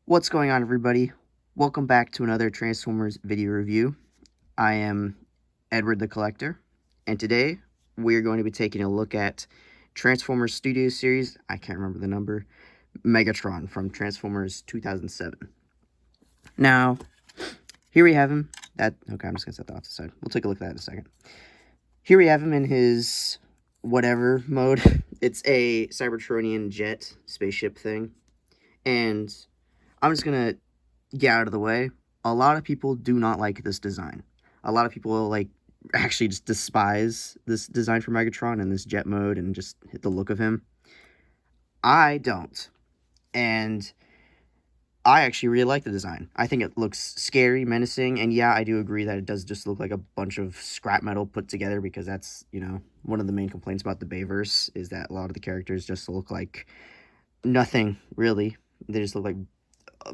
What's going on, everybody? Welcome back to another Transformers video review. I am Edward the Collector, and today we're going to be taking a look at Transformers Studio Series, I can't remember the number, Megatron from Transformers 2007. Now, here we have him. Okay, I'm just going to set that off to the side. We'll take a look at that in a second. Here we have him in his whatever mode. It's a Cybertronian jet spaceship thing, and I'm just going to get out of the way. A lot of people do not like this design. A lot of people actually just despise this design for Megatron and this jet mode and just hit the look of him. I don't. And I actually really like the design. I think it looks scary, menacing, and yeah, I do agree that it does just look like a bunch of scrap metal put together, because that's, one of the main complaints about the Bayverse is that a lot of the characters just look like nothing, really. They just look like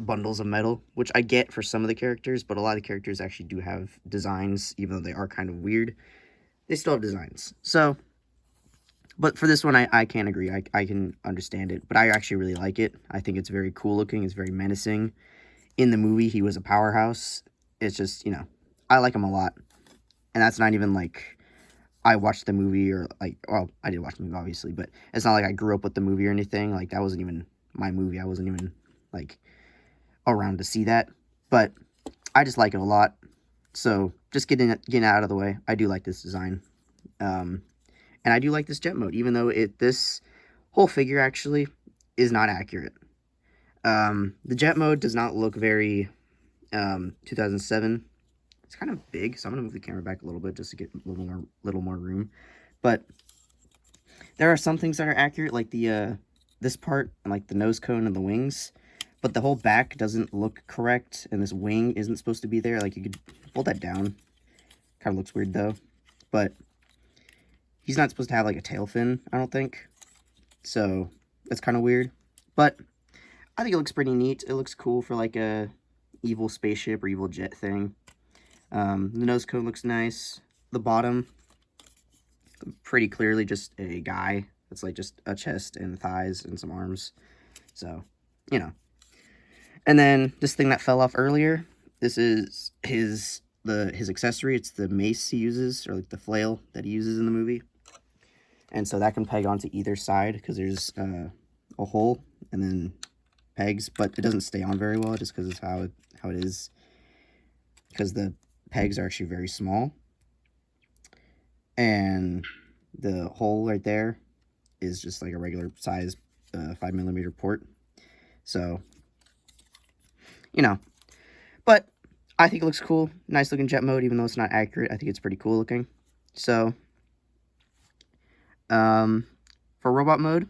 bundles of metal, which I get for some of the characters, but a lot of the characters actually do have designs, even though they are kind of weird. They still have designs. So, but for this one, I can't agree. I can understand it, but I actually really like it. I think it's very cool looking. It's very menacing. In the movie, he was a powerhouse. It's just, I like him a lot. And that's not even like I watched the movie or well, I did watch the movie, obviously, but it's not like I grew up with the movie or anything. Like, that wasn't even my movie. I wasn't even around to see that, but I just like it a lot. So just getting out of the way, I do like this design, and I do like this jet mode, even though this whole figure actually is not accurate. The jet mode does not look very 2007. It's kind of big, so I'm gonna move the camera back a little bit just to get a little more room. But there are some things that are accurate, like the this part and like the nose cone and the wings. But the whole back doesn't look correct, and this wing isn't supposed to be there. Like, you could pull that down. Kind of looks weird, though. But he's not supposed to have, like, a tail fin, I don't think. So, that's kind of weird. But I think it looks pretty neat. It looks cool for, like, a evil spaceship or evil jet thing. The nose cone looks nice. The bottom, pretty clearly just a guy. It's, like, just a chest and thighs and some arms. So, And then this thing that fell off earlier, this is his accessory. It's the mace he uses, or like the flail that he uses in the movie. And so that can peg onto either side, because there's a hole and then pegs, but it doesn't stay on very well just because of how it is. Because the pegs are actually very small, and the hole right there is just like a regular size 5mm port. So, but I think it looks cool. Nice looking jet mode, even though it's not accurate. I think it's pretty cool looking. So, for robot mode,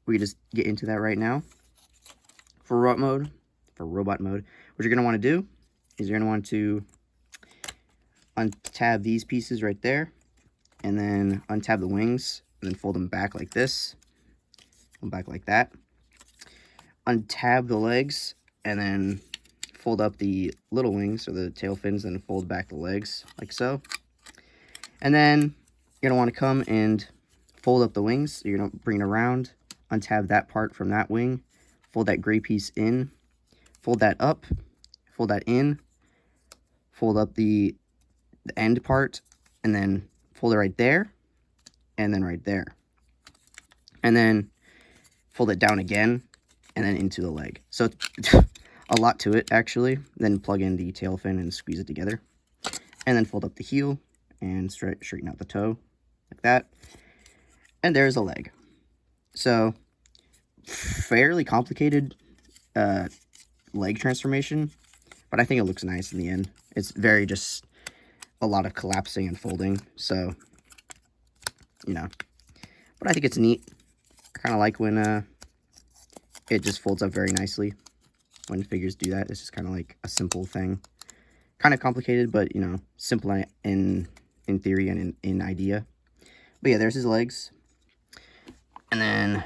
we just get into that right now. For robot mode, what you're going to want to do is you're going to want to untab these pieces right there, and then untab the wings, and then fold them back like this, back like that. Untab the legs, and then fold up the little wings, or the tail fins, and fold back the legs, like so. And then you're going to want to come and fold up the wings. So you're going to bring it around, untab that part from that wing, fold that gray piece in, fold that up, fold that in, fold up the end part, and then fold it right there, and then right there. And then fold it down again, and then into the leg. So a lot to it, actually. Then plug in the tail fin and squeeze it together. And then fold up the heel and straighten out the toe, like that. And there's a leg. So, fairly complicated leg transformation, but I think it looks nice in the end. It's very just a lot of collapsing and folding, so, But I think it's neat. I kind of like when it just folds up very nicely. When figures do that, it's just kind of like a simple thing. Kind of complicated, but, simple in theory and in idea. But yeah, there's his legs. And then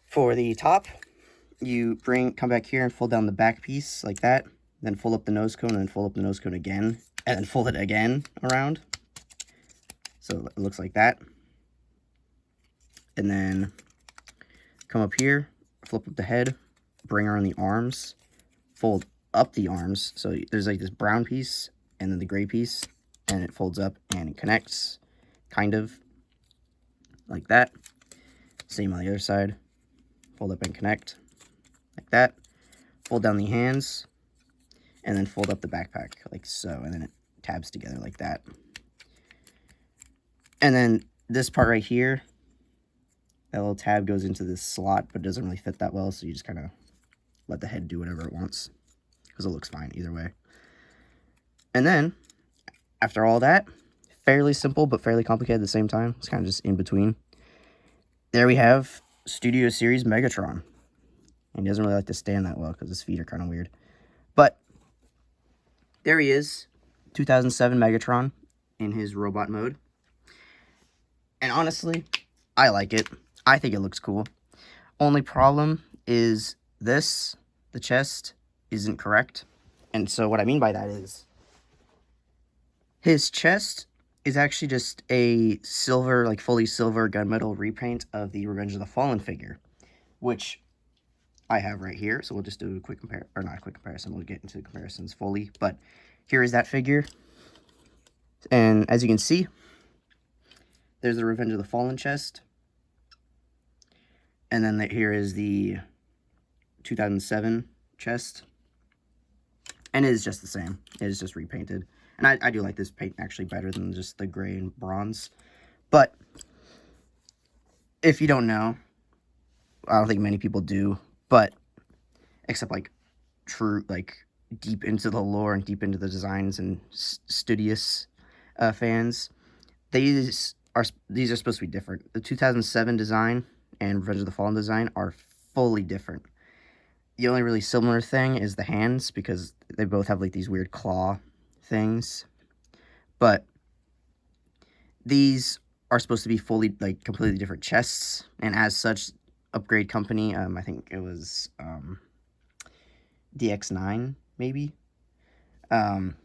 for the top, you come back here and fold down the back piece like that. Then fold up the nose cone, and then fold up the nose cone again. And then fold it again around. So it looks like that. And then come up here, flip up the head, bring around the arms, fold up the arms. So there's like this brown piece and then the gray piece, and it folds up and it connects, kind of like that. Same on the other side. Fold up and connect, like that. Fold down the hands, and then fold up the backpack, like so, and then it tabs together like that. And then this part right here, that little tab goes into this slot, but it doesn't really fit that well, so you just kind of let the head do whatever it wants, because it looks fine either way. And then, after all that, fairly simple, but fairly complicated at the same time. It's kind of just in between. There we have Studio Series Megatron. And he doesn't really like to stand that well, because his feet are kind of weird. But, there he is, 2007 Megatron in his robot mode. And honestly, I like it. I think it looks cool. Only problem is this, the chest, isn't correct. And so what I mean by that is, his chest is actually just a silver, like fully silver gunmetal repaint of the Revenge of the Fallen figure, which I have right here. So we'll just do a quick comparison. We'll get into the comparisons fully. But here is that figure. And as you can see, there's the Revenge of the Fallen chest. And then here is the 2007 chest. And it is just the same. It is just repainted. And I do like this paint actually better than just the gray and bronze. But if you don't know, I don't think many people do, but except like true, like deep into the lore and deep into the designs and studious fans, these are supposed to be different. The 2007 design and Revenge of the Fallen design are fully different. The only really similar thing is the hands, because they both have like these weird claw things. But these are supposed to be fully, like, completely different chests, and as such, Upgrade Company, I think it was DX9 maybe, one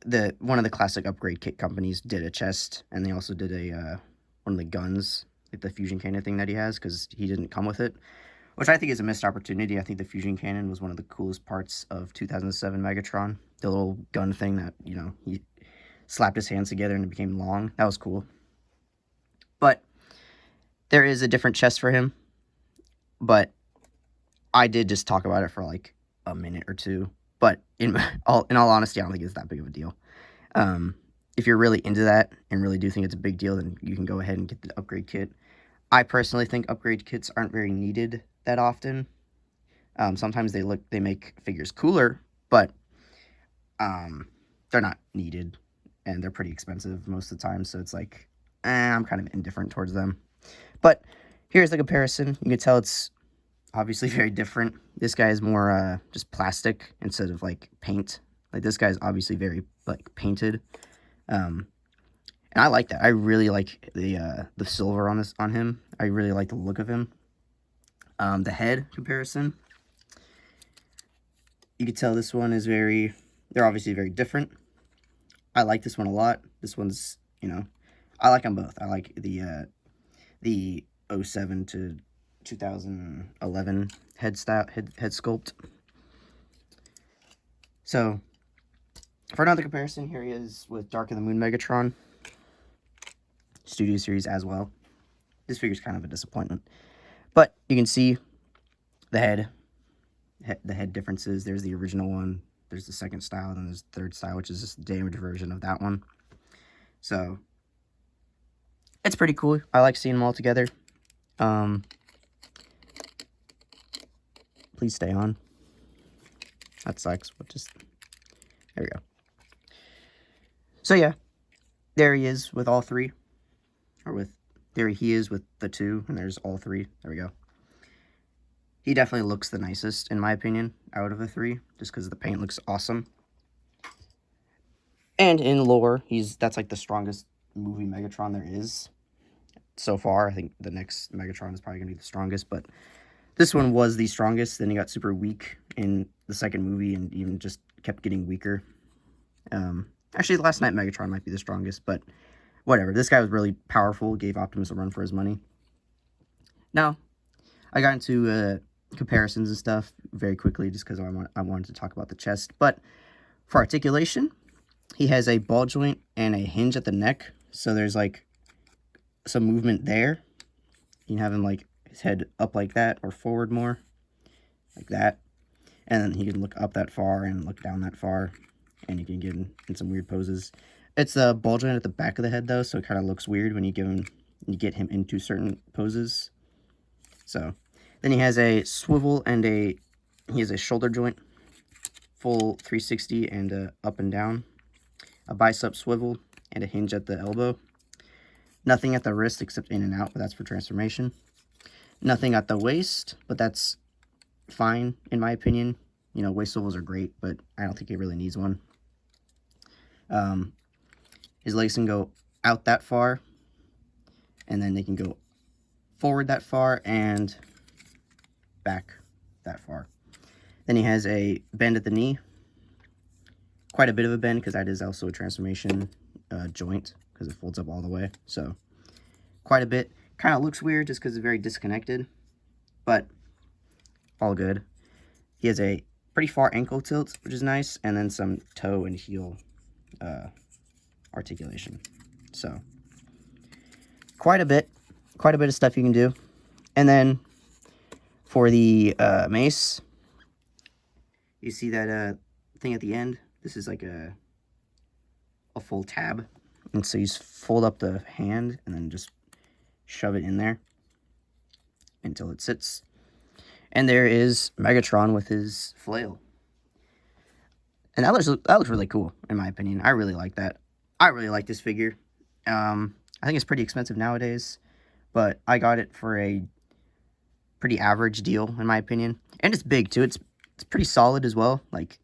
of the classic Upgrade kit companies did a chest, and they also did a one of the guns, like the fusion cannon thing that he has, because he didn't come with it, which I think is a missed opportunity. I think the fusion cannon was one of the coolest parts of 2007 Megatron. The little gun thing that, you know, he slapped his hands together and it became long. That was cool. But there is a different chest for him. But I did just talk about it for like a minute or two. But in all honesty, I don't think it's that big of a deal. If you're really into that and really do think it's a big deal, then you can go ahead and get the upgrade kit. I personally think upgrade kits aren't very needed that often. Sometimes they make figures cooler, but they're not needed, and they're pretty expensive most of the time, so it's like, I'm kind of indifferent towards them. But here's the comparison. You can tell it's obviously very different. This guy is more just plastic instead of like paint. Like this guy's obviously very like painted. And I like that. I really like the silver on him. I really like the look of him. The head comparison. You can tell this one is they're obviously very different. I like this one a lot. This one's, you know, I like them both. I like the 07 to 2011 head sculpt. So, for another comparison, here he is with Dark of the Moon Megatron. Studio Series as well. This figure's kind of a disappointment. But you can see the head differences. There's the original one. There's the second style, and then there's the third style, which is just a damaged version of that one. So, it's pretty cool. I like seeing them all together. Please stay on. That sucks, but just... There we go. So, yeah. There he is with all three. There he is with the two, and there's all three. There we go. He definitely looks the nicest, in my opinion, out of the three, just because the paint looks awesome. And in lore, that's like the strongest movie Megatron there is so far. I think the next Megatron is probably going to be the strongest, but this one was the strongest. Then he got super weak in the second movie and even just kept getting weaker. Actually, the Last Night Megatron might be the strongest, but whatever. This guy was really powerful, gave Optimus a run for his money. Now, I got into comparisons and stuff very quickly just because I wanted to talk about the chest. But for articulation, he has a ball joint and a hinge at the neck, so there's like some movement there. You can have him like his head up like that or forward more, like that. And then he can look up that far and look down that far, and you can get in some weird poses. It's a ball joint at the back of the head though, so it kind of looks weird when you get him into certain poses. So then he has a swivel and he has a shoulder joint, full 360 and up and down, a bicep swivel, and a hinge at the elbow. Nothing at the wrist except in and out, but that's for transformation. Nothing at the waist, but that's fine in my opinion. You know, waist swivels are great, but I don't think he really needs one. His legs can go out that far, and then they can go forward that far and back that far. Then he has a bend at the knee, quite a bit of a bend because that is also a transformation joint because it folds up all the way. So quite a bit. Kind of looks weird just because it's very disconnected, but all good. He has a pretty far ankle tilt, which is nice, and then some toe and heel articulation. So quite a bit of stuff you can do. And then for the mace, you see that thing at the end. This is like a full tab, and so you just fold up the hand and then just shove it in there until it sits. And there is Megatron with his flail, and that looks really cool in my opinion. I really like that. I really like this figure. I think it's pretty expensive nowadays, but I got it for a pretty average deal in my opinion. And it's big too. It's pretty solid as well. Like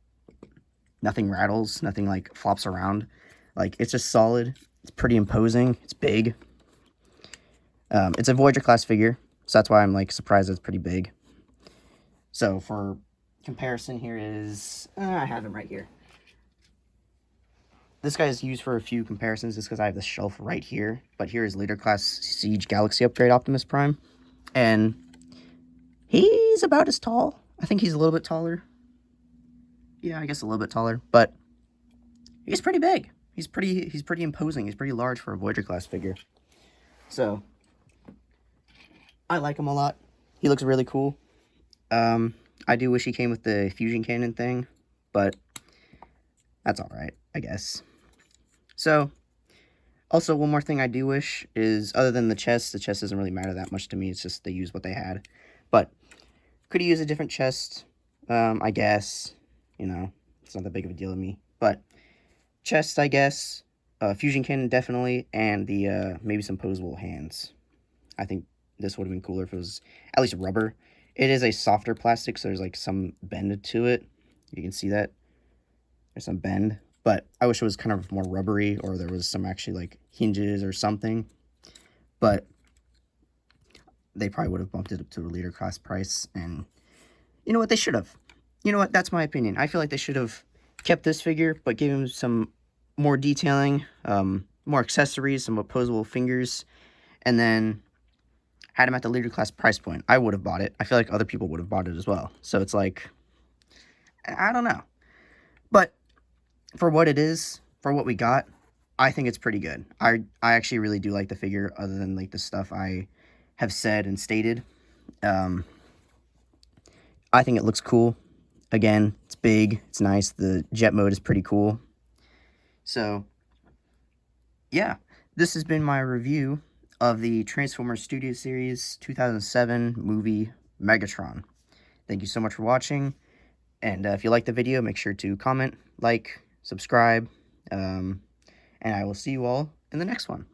nothing rattles, nothing like flops around. Like it's just solid. It's pretty imposing. It's big. It's a Voyager class figure, so that's why I'm like surprised it's pretty big. So for comparison, here is I have him right here. This guy is used for a few comparisons just because I have the shelf right here. But here is Leader Class Siege Galaxy Upgrade Optimus Prime. And he's about as tall. I think he's a little bit taller. Yeah, I guess a little bit taller. But he's pretty big. He's pretty imposing. He's pretty large for a Voyager class figure. So I like him a lot. He looks really cool. I do wish he came with the fusion cannon thing, but that's alright, I guess. So, also one more thing I do wish is, other than the chest doesn't really matter that much to me, it's just they use what they had. But, could use a different chest, I guess, you know, it's not that big of a deal to me. But, chest, I guess, fusion cannon definitely, and the, maybe some posable hands. I think this would have been cooler if it was at least rubber. It is a softer plastic, so there's like some bend to it. You can see that. There's some bend. But I wish it was kind of more rubbery, or there was some actually like hinges or something. But they probably would have bumped it up to a Leader class price. And you know what? They should have. You know what? That's my opinion. I feel like they should have kept this figure, but gave him some more detailing, more accessories, some opposable fingers, and then had him at the Leader class price point. I would have bought it. I feel like other people would have bought it as well. So it's like, I don't know. But for what it is, for what we got, I think it's pretty good. I actually really do like the figure, other than like the stuff I have said and stated. I think it looks cool. Again, it's big, it's nice. The jet mode is pretty cool. So, yeah, this has been my review of the Transformers Studio Series 2007 movie Megatron. Thank you so much for watching, and if you like the video, make sure to comment, like, subscribe, and I will see you all in the next one.